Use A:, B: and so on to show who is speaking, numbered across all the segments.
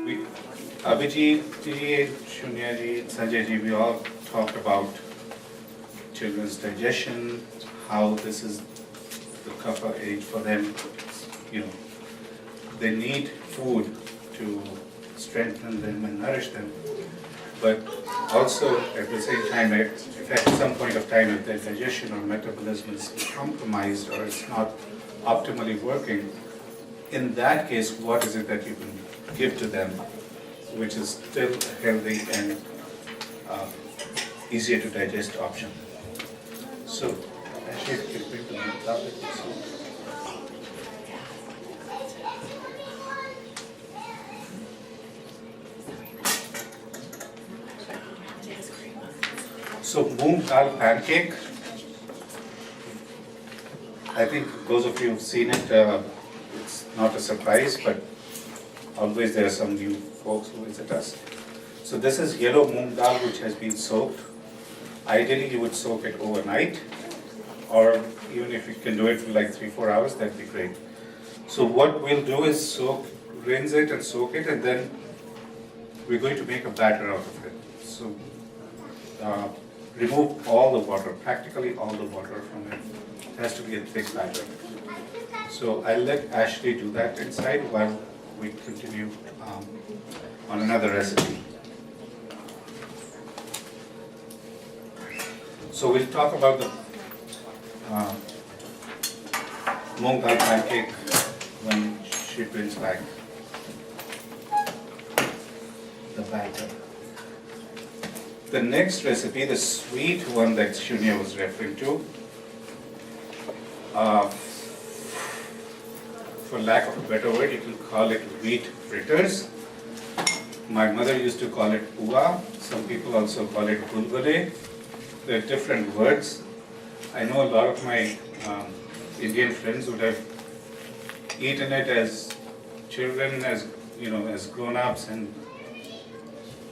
A: we, Abhijit ji, Shunya ji, Sanjay ji, we all talked about children's digestion, how this is the kapha age for them. You know, they need food to strengthen them and nourish them. But also at the same time, if at some point of time, if their digestion or metabolism is compromised or it's not optimally working, in that case, what is it that you can give to them, which is still a healthy and easier to digest option? So, actually, if you bring the next topic. So mung dal pancake, I think those of you who've seen it, it's not a surprise, but always there are some new folks who visit us. So this is yellow mung dal which has been soaked. Ideally you would soak it overnight, or even if you can do it for like 3-4 hours, that'd be great. So what we'll do is rinse it and soak it, and then we're going to make a batter out of it. So remove all the water, practically all the water from it. It has to be a thick batter. So I'll let Ashley do that inside while we continue on another recipe. So we'll talk about the mung dal pancake when she brings back the batter. The next recipe, the sweet one that Shunya was referring to, for lack of a better word, you can call it wheat fritters. My mother used to call it puwa. Some people also call it gulgule. They're different words. I know a lot of my Indian friends would have eaten it as children, as grown-ups, and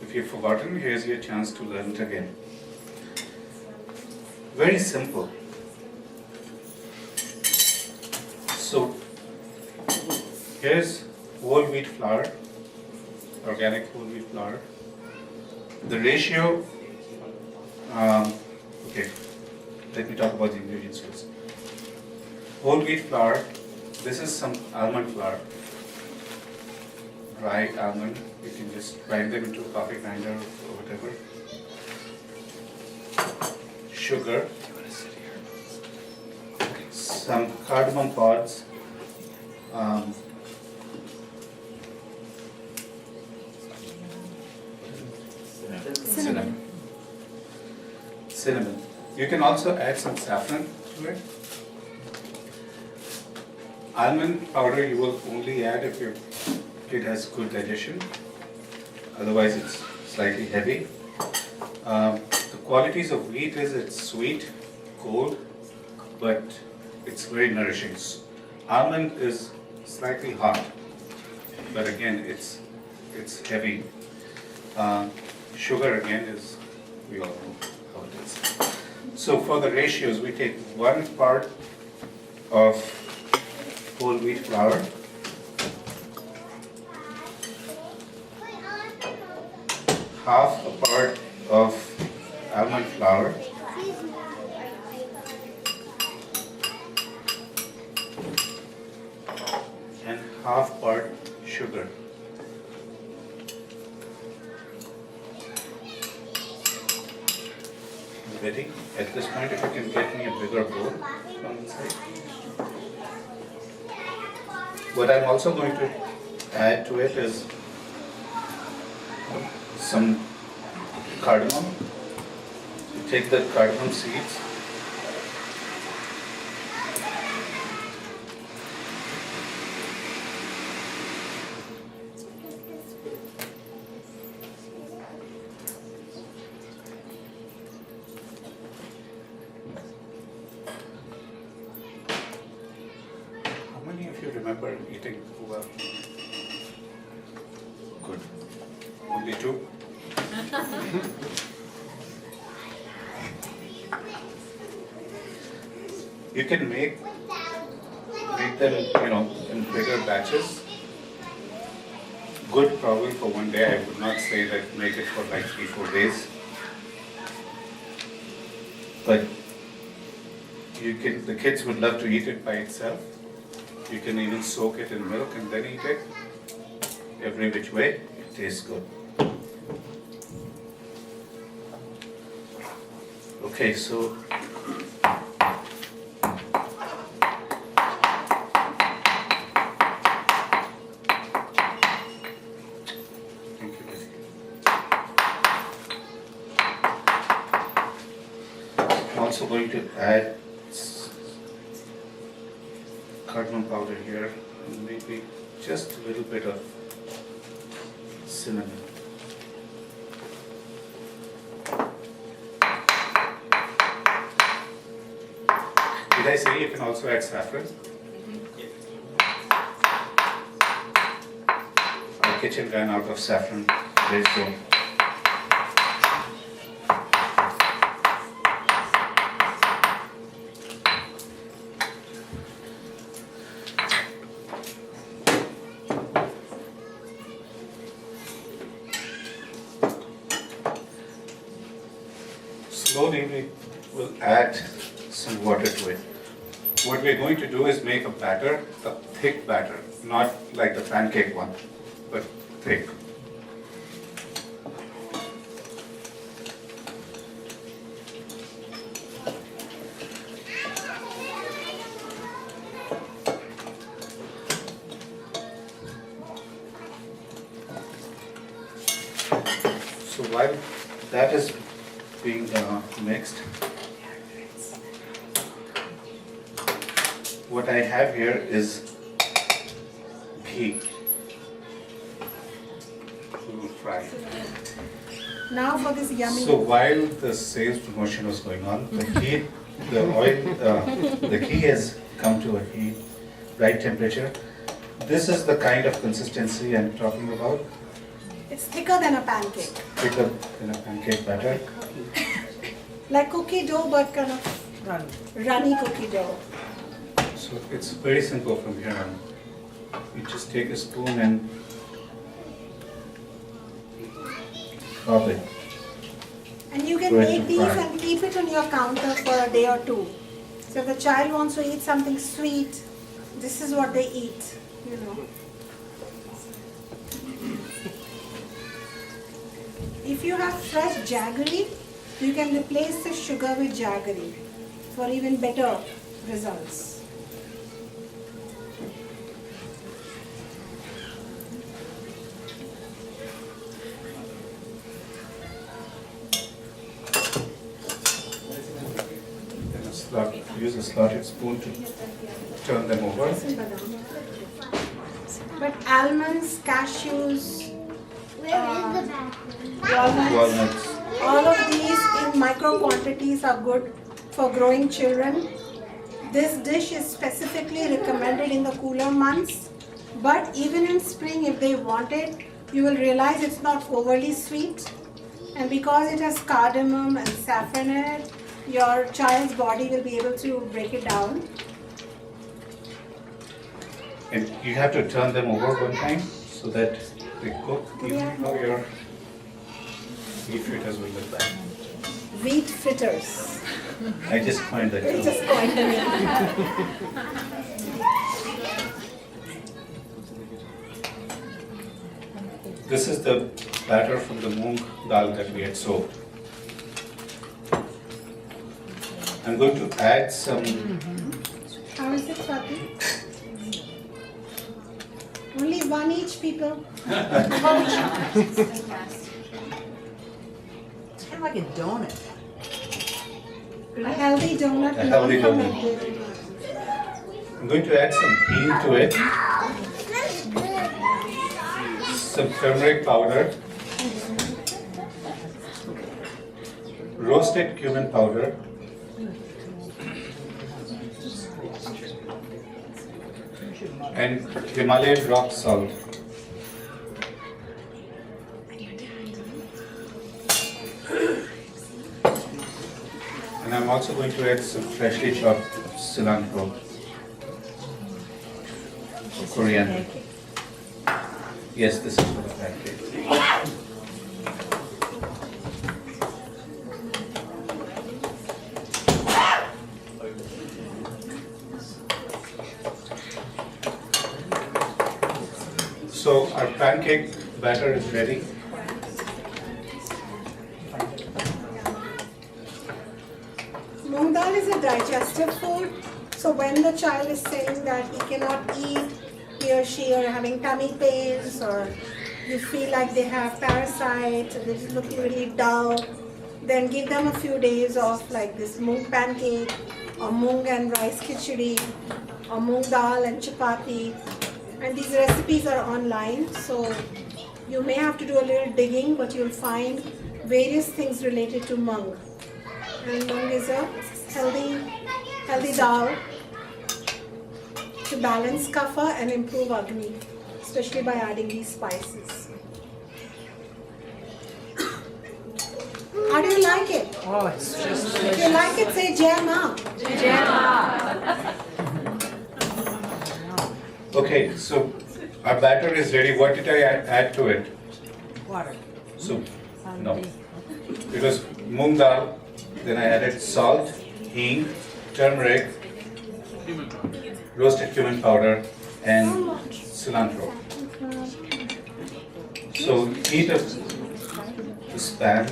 A: if you've forgotten, here's your chance to learn it again. Very simple. So, here's whole wheat flour, organic whole wheat flour. The ratio, okay, let me talk about the ingredients first. Whole wheat flour, this is some almond flour, dry almond. You can just grind them into a coffee grinder or whatever. Sugar, some cardamom pods, cinnamon. You can also add some saffron to it. Almond powder you will only add if your kid has good digestion. Otherwise it's slightly heavy. The qualities of wheat is it's sweet, cold, but it's very nourishing. Almond is slightly hot, but again it's heavy. Sugar again is, we all know how it is. So for the ratios, we take 1 part of whole wheat flour, half a part of almond flour, and half part sugar. Ready? At this point, if you can get me a bigger bowl from inside. What I'm also going to add to it is some cardamom. You take the cardamom seeds, remember eating puwa? Good. Only 2? You can make them, in bigger batches. good probably for one day. I would not say that make it for like 3-4 days. But the kids would love to eat it by itself. You can even soak it in milk and then eat it. Every which way, it tastes good. Okay, so thank you, Bessie. I'm also going to add cardamom powder here, and maybe just a little bit of cinnamon. Did I say you can also add saffron? Our kitchen ran out of saffron. Let's go. Slowly we will add some water to it. What we're going to do is make a batter, a thick batter, not like the pancake one, but thick. So while that is being mixed, what I have here is ghee. We will fry it.
B: Now for this yummy.
A: So while the sales promotion was going on, the ghee, the ghee has come to a heat, right temperature. This is the kind of consistency I'm talking about.
B: It's thicker than a pancake.
A: Thicker than a pancake batter.
B: Like cookie dough, but kind of runny cookie dough.
A: So it's very simple from here on. You just take a spoon and rub it.
B: And you can
A: Go ahead
B: make
A: to
B: these
A: fry.
B: and keep it on your counter for a day or two. So if the child wants to eat something sweet, this is what they eat, you know. If you have fresh jaggery, you can replace the sugar with jaggery for even better results.
A: Use a slotted spoon to turn them over.
B: But almonds, cashews,
A: Walnuts.
B: all of these in micro quantities are good for growing children. This dish is specifically recommended in the cooler months, but even in spring if they want it, you will realize it's not overly sweet, and because it has cardamom and saffron in it, your child's body will be able to break it down.
A: And you have to turn them over one time so that they cook. You know your wheat fritters will look like.
B: Wheat fritters.
A: I just coined that term.
B: Just coined the name.
A: This is the batter from the mung dal that we had soaked. I'm going to add some.
B: How is it, Swati? Only one each, people.
C: It's kind of like a donut.
B: A healthy donut.
A: A healthy
B: not
A: donut.
B: fermented.
A: I'm going to add some ghee to it, some turmeric powder, roasted cumin powder, and Himalayan rock salt. And I'm also going to add some freshly chopped cilantro, coriander. Yes, this is for the pancake. So our pancake batter is ready.
B: Moong dal is a digestive food, so when the child is saying that he cannot eat, he or she are having tummy pains, or you feel like they have parasites, or they're just looking really dull, then give them a few days of like this moong pancake, or moong and rice khichdi, or moong dal and chapati. And these recipes are online, so you may have to do a little digging, but you'll find various things related to mung. And mung is a healthy dal to balance kapha and improve agni, especially by adding these spices. How do you like it?
C: Oh, it's just
B: If you like it, say Jai Ma.
A: Okay, so our batter is ready. What did I add to it?
C: water.
A: Soup? No. It was moong dal, then I added salt, hing, turmeric, roasted cumin powder, and cilantro. So heat up this pan,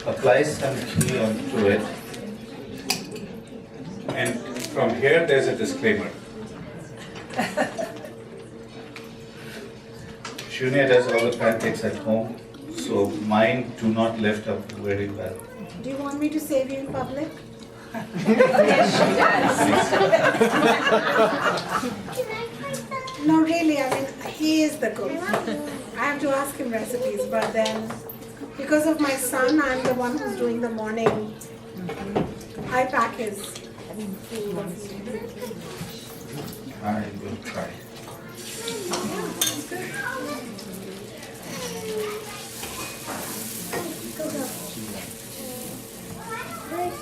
A: apply some ghee onto it, and from here there's a disclaimer. Shunya does all the pancakes at home, so mine do not lift up very well.
B: Do you want me to save you in public? No, really, I mean, he is the cook. I have to ask him recipes, but then because of my son, I'm the one who's doing the morning. I pack his food.
A: I will try.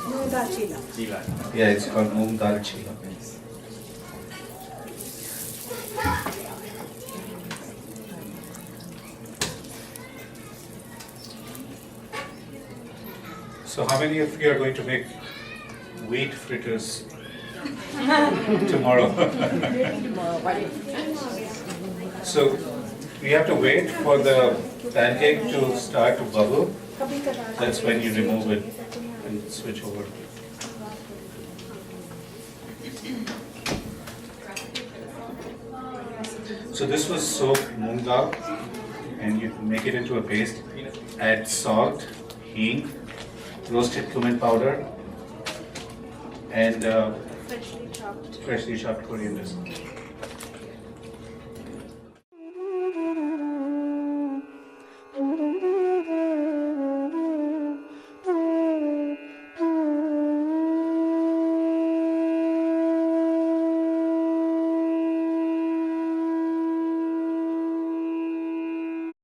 B: No, dal chila.
A: Yeah, it's called moong dal chila. So how many of you are going to make wheat fritters tomorrow? So we have to wait for the pancake to start to bubble. That's when you remove it and switch over. So this was soaked moong dal, and you make it into a paste. Add salt, hing, roasted cumin powder, and freshly chopped coriander.